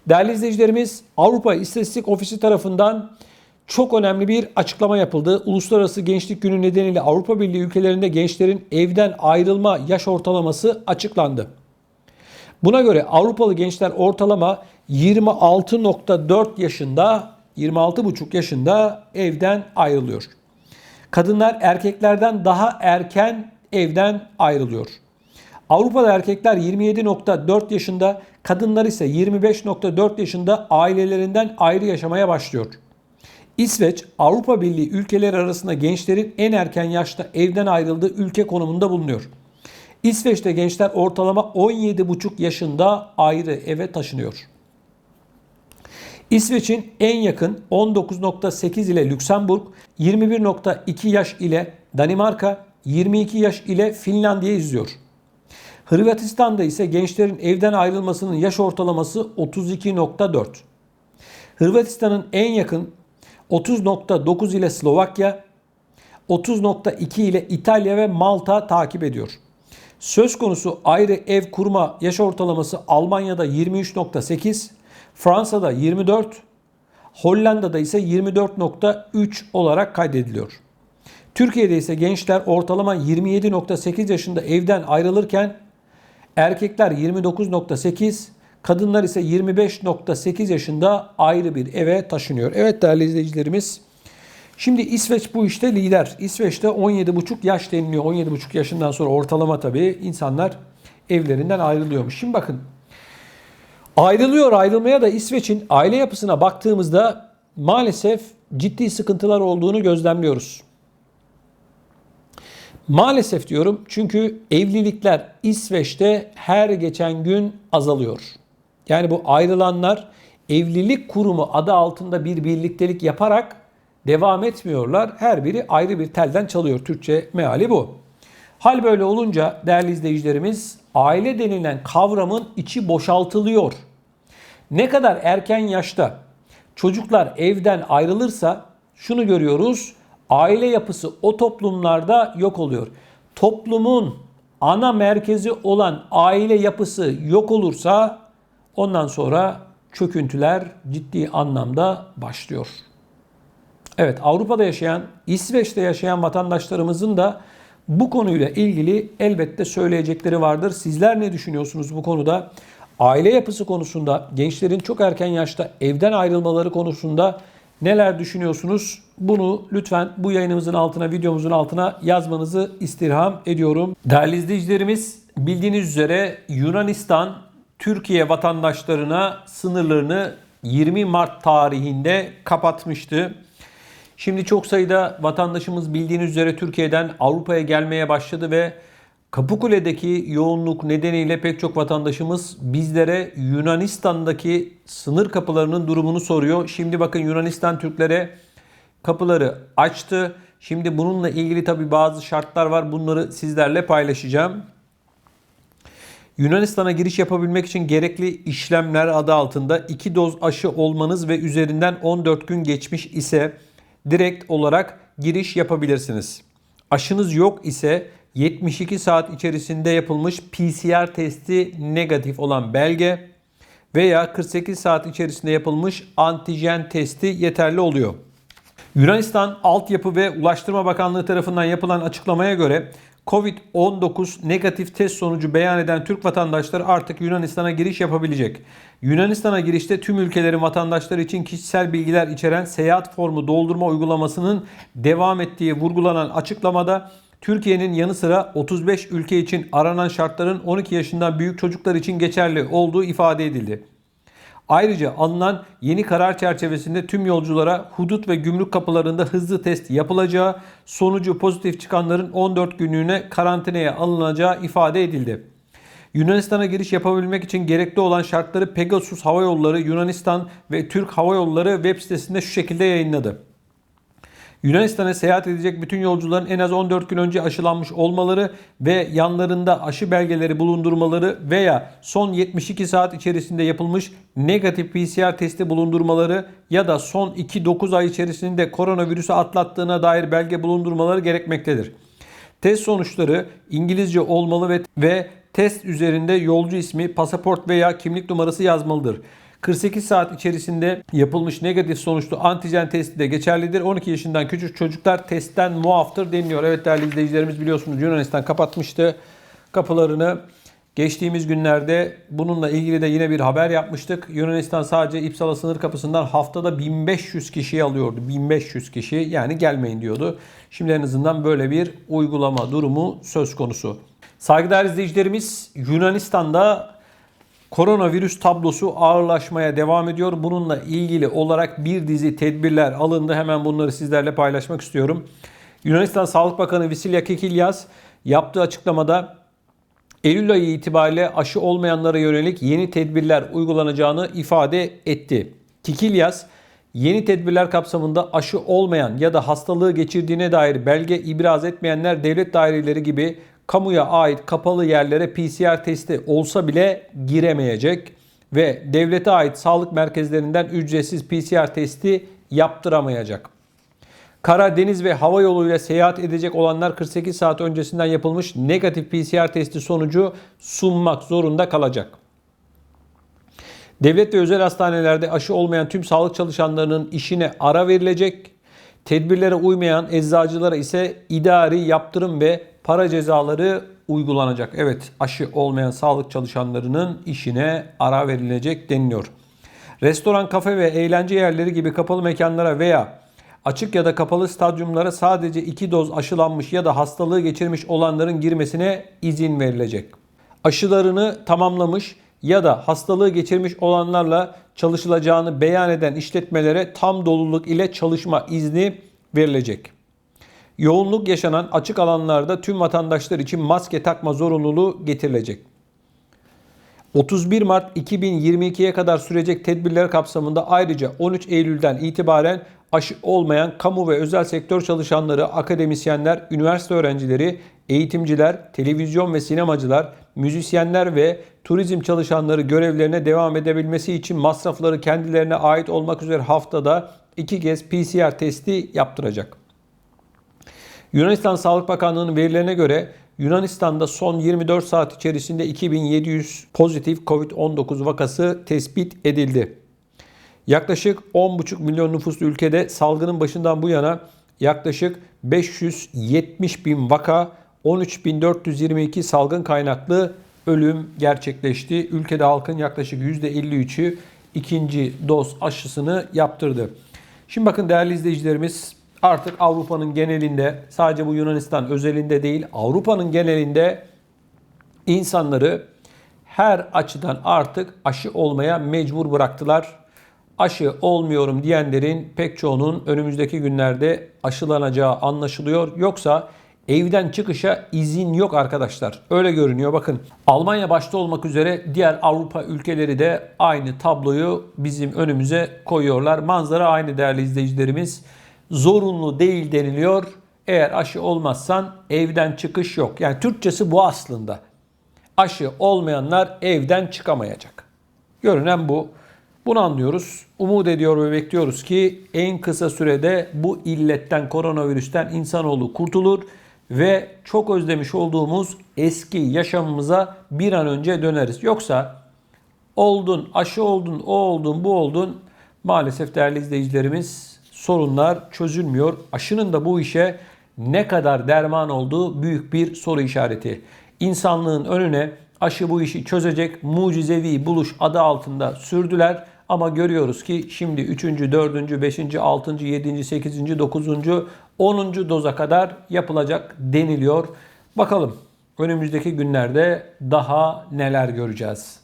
Değerli izleyicilerimiz, Avrupa İstatistik Ofisi tarafından çok önemli bir açıklama yapıldı. Uluslararası Gençlik Günü nedeniyle Avrupa Birliği ülkelerinde gençlerin evden ayrılma yaş ortalaması açıklandı. Buna göre Avrupalı gençler ortalama 26,4 yaşında, 26,5 yaşında evden ayrılıyor. Kadınlar erkeklerden daha erken evden ayrılıyor. Avrupa'da erkekler 27,4 yaşında, kadınlar ise 25,4 yaşında ailelerinden ayrı yaşamaya başlıyor. İsveç, Avrupa Birliği ülkeleri arasında gençlerin en erken yaşta evden ayrıldığı ülke konumunda bulunuyor. İsveç'te gençler ortalama 17,5 yaşında ayrı eve taşınıyor. İsveç'in en yakın 19,8 ile Lüksemburg, 21,2 yaş ile Danimarka, 22 yaş ile Finlandiya izliyor. Hırvatistan'da ise gençlerin evden ayrılmasının yaş ortalaması 32,4. Hırvatistan'ın en yakın 30,9 ile Slovakya, 30,2 ile İtalya ve Malta takip ediyor. Söz konusu ayrı ev kurma yaş ortalaması Almanya'da 23,8, Fransa'da 24, Hollanda'da ise 24,3 olarak kaydediliyor. Türkiye'de ise gençler ortalama 27,8 yaşında evden ayrılırken erkekler 29,8, kadınlar ise 25,8 yaşında ayrı bir eve taşınıyor. Evet değerli izleyicilerimiz, şimdi İsveç bu işte lider. İsveç'te 17,5 yaş deniliyor. 17,5 yaşından sonra ortalama tabii insanlar evlerinden ayrılıyormuş. Şimdi bakın, ayrılmaya da İsveç'in aile yapısına baktığımızda maalesef ciddi sıkıntılar olduğunu gözlemliyoruz. Maalesef diyorum, çünkü evlilikler İsveç'te her geçen gün azalıyor. Yani bu ayrılanlar evlilik kurumu adı altında bir birliktelik yaparak devam etmiyorlar. Her biri ayrı bir telden çalıyor. Türkçe meali bu. Hal böyle olunca değerli izleyicilerimiz, aile denilen kavramın içi boşaltılıyor. Ne kadar erken yaşta çocuklar evden ayrılırsa şunu görüyoruz: aile yapısı o toplumlarda yok oluyor. Toplumun ana merkezi olan aile yapısı yok olursa ondan sonra çöküntüler ciddi anlamda başlıyor. Evet, Avrupa'da yaşayan, İsveç'te yaşayan vatandaşlarımızın da bu konuyla ilgili elbette söyleyecekleri vardır. Sizler ne düşünüyorsunuz bu konuda? Aile yapısı konusunda, gençlerin çok erken yaşta evden ayrılmaları konusunda neler düşünüyorsunuz? Bunu lütfen bu yayınımızın altına, videomuzun altına yazmanızı istirham ediyorum. Değerli izleyicilerimiz, bildiğiniz üzere Yunanistan Türkiye vatandaşlarına sınırlarını 20 Mart tarihinde kapatmıştı. Şimdi çok sayıda vatandaşımız bildiğiniz üzere Türkiye'den Avrupa'ya gelmeye başladı ve Kapıkule'deki yoğunluk nedeniyle pek çok vatandaşımız bizlere Yunanistan'daki sınır kapılarının durumunu soruyor. Şimdi bakın, Yunanistan Türklere kapıları açtı. Şimdi bununla ilgili tabii bazı şartlar var. Bunları sizlerle paylaşacağım. Yunanistan'a giriş yapabilmek için gerekli işlemler adı altında 2 doz aşı olmanız ve üzerinden 14 gün geçmiş ise direkt olarak giriş yapabilirsiniz. Aşınız yok ise 72 saat içerisinde yapılmış PCR testi negatif olan belge veya 48 saat içerisinde yapılmış antijen testi yeterli oluyor. Yunanistan Altyapı ve Ulaştırma Bakanlığı tarafından yapılan açıklamaya göre Covid-19 negatif test sonucu beyan eden Türk vatandaşları artık Yunanistan'a giriş yapabilecek. Yunanistan'a girişte tüm ülkelerin vatandaşları için kişisel bilgiler içeren seyahat formu doldurma uygulamasının devam ettiği vurgulanan açıklamada Türkiye'nin yanı sıra 35 ülke için aranan şartların 12 yaşından büyük çocuklar için geçerli olduğu ifade edildi. Ayrıca alınan yeni karar çerçevesinde tüm yolculara hudut ve gümrük kapılarında hızlı test yapılacağı, sonucu pozitif çıkanların 14 günlüğüne karantinaya alınacağı ifade edildi. Yunanistan'a giriş yapabilmek için gerekli olan şartları Pegasus Hava Yolları, Yunanistan ve Türk Hava Yolları web sitesinde şu şekilde yayınladı. Yunanistan'a seyahat edecek bütün yolcuların en az 14 gün önce aşılanmış olmaları ve yanlarında aşı belgeleri bulundurmaları veya son 72 saat içerisinde yapılmış negatif PCR testi bulundurmaları ya da son 2-9 ay içerisinde koronavirüsü atlattığına dair belge bulundurmaları gerekmektedir. Test sonuçları İngilizce olmalı ve test üzerinde yolcu ismi, pasaport veya kimlik numarası yazmalıdır. 48 saat içerisinde yapılmış negatif sonuçlu antijen testi de geçerlidir. 12 yaşından küçük çocuklar testten muaftır deniliyor. Evet değerli izleyicilerimiz, biliyorsunuz Yunanistan kapatmıştı kapılarını. Geçtiğimiz günlerde bununla ilgili de yine bir haber yapmıştık. Yunanistan sadece İpsala sınır kapısından haftada 1500 kişiyi alıyordu. 1500 kişi, yani gelmeyin diyordu. Şimdi en azından böyle bir uygulama durumu söz konusu. Saygıdeğer izleyicilerimiz, Yunanistan'da koronavirüs tablosu ağırlaşmaya devam ediyor. Bununla ilgili olarak bir dizi tedbirler alındı. Hemen bunları sizlerle paylaşmak istiyorum. Yunanistan Sağlık Bakanı Vasilya Kekilyas yaptığı açıklamada Eylül ayı itibariyle aşı olmayanlara yönelik yeni tedbirler uygulanacağını ifade etti. Kekilyas, yeni tedbirler kapsamında aşı olmayan ya da hastalığı geçirdiğine dair belge ibraz etmeyenler devlet daireleri gibi kamuya ait kapalı yerlere PCR testi olsa bile giremeyecek ve devlete ait sağlık merkezlerinden ücretsiz PCR testi yaptıramayacak. Kara, deniz ve hava yoluyla seyahat edecek olanlar 48 saat öncesinden yapılmış negatif PCR testi sonucu sunmak zorunda kalacak. Devlet ve özel hastanelerde aşı olmayan tüm sağlık çalışanlarının işine ara verilecek. Tedbirlere uymayan eczacılara ise idari yaptırım ve para cezaları uygulanacak. Evet, aşı olmayan sağlık çalışanlarının işine ara verilecek deniliyor. Restoran, kafe ve eğlence yerleri gibi kapalı mekanlara veya açık ya da kapalı stadyumlara sadece 2 doz aşılanmış ya da hastalığı geçirmiş olanların girmesine izin verilecek. Aşılarını tamamlamış ya da hastalığı geçirmiş olanlarla çalışılacağını beyan eden işletmelere tam doluluk ile çalışma izni verilecek. Yoğunluk yaşanan açık alanlarda tüm vatandaşlar için maske takma zorunluluğu getirilecek. 31 Mart 2022'ye kadar sürecek tedbirler kapsamında ayrıca 13 Eylül'den itibaren aşı olmayan kamu ve özel sektör çalışanları, akademisyenler, üniversite öğrencileri, eğitimciler, televizyon ve sinemacılar, müzisyenler ve turizm çalışanları görevlerine devam edebilmesi için masrafları kendilerine ait olmak üzere haftada 2 kez PCR testi yaptıracak. Yunanistan Sağlık Bakanlığı'nın verilerine göre Yunanistan'da son 24 saat içerisinde 2700 pozitif COVID-19 vakası tespit edildi. Yaklaşık 10,5 milyon nüfuslu ülkede salgının başından bu yana yaklaşık 570 bin vaka, 13.422 salgın kaynaklı ölüm gerçekleşti. Ülkede halkın yaklaşık %53'ü ikinci doz aşısını yaptırdı. Şimdi bakın değerli izleyicilerimiz, artık Avrupa'nın genelinde, sadece bu Yunanistan özelinde değil, Avrupa'nın genelinde insanları her açıdan artık aşı olmaya mecbur bıraktılar. Aşı olmuyorum diyenlerin pek çoğunun önümüzdeki günlerde aşılanacağı anlaşılıyor. Yoksa evden çıkışa izin yok arkadaşlar. Öyle görünüyor. Bakın, Almanya başta olmak üzere diğer Avrupa ülkeleri de aynı tabloyu bizim önümüze koyuyorlar. Manzara aynı değerli izleyicilerimiz. Zorunlu değil deniliyor. Eğer aşı olmazsan evden çıkış yok. Yani Türkçesi bu aslında. Aşı olmayanlar evden çıkamayacak. Görünen bu. Bunu anlıyoruz. Umut ediyor ve bekliyoruz ki en kısa sürede bu illetten, koronavirüsten insanoğlu kurtulur ve çok özlemiş olduğumuz eski yaşamımıza bir an önce döneriz. Yoksa oldun, aşı oldun, o oldun, bu oldun. Maalesef değerli izleyicilerimiz, sorunlar çözülmüyor. Aşının da bu işe ne kadar derman olduğu büyük bir soru işareti. İnsanlığın önüne aşı bu işi çözecek mucizevi buluş adı altında sürdüler. Ama görüyoruz ki şimdi 3. 4. 5. 6. 7. 8. 9. 10. doza kadar yapılacak deniliyor. Bakalım önümüzdeki günlerde daha neler göreceğiz.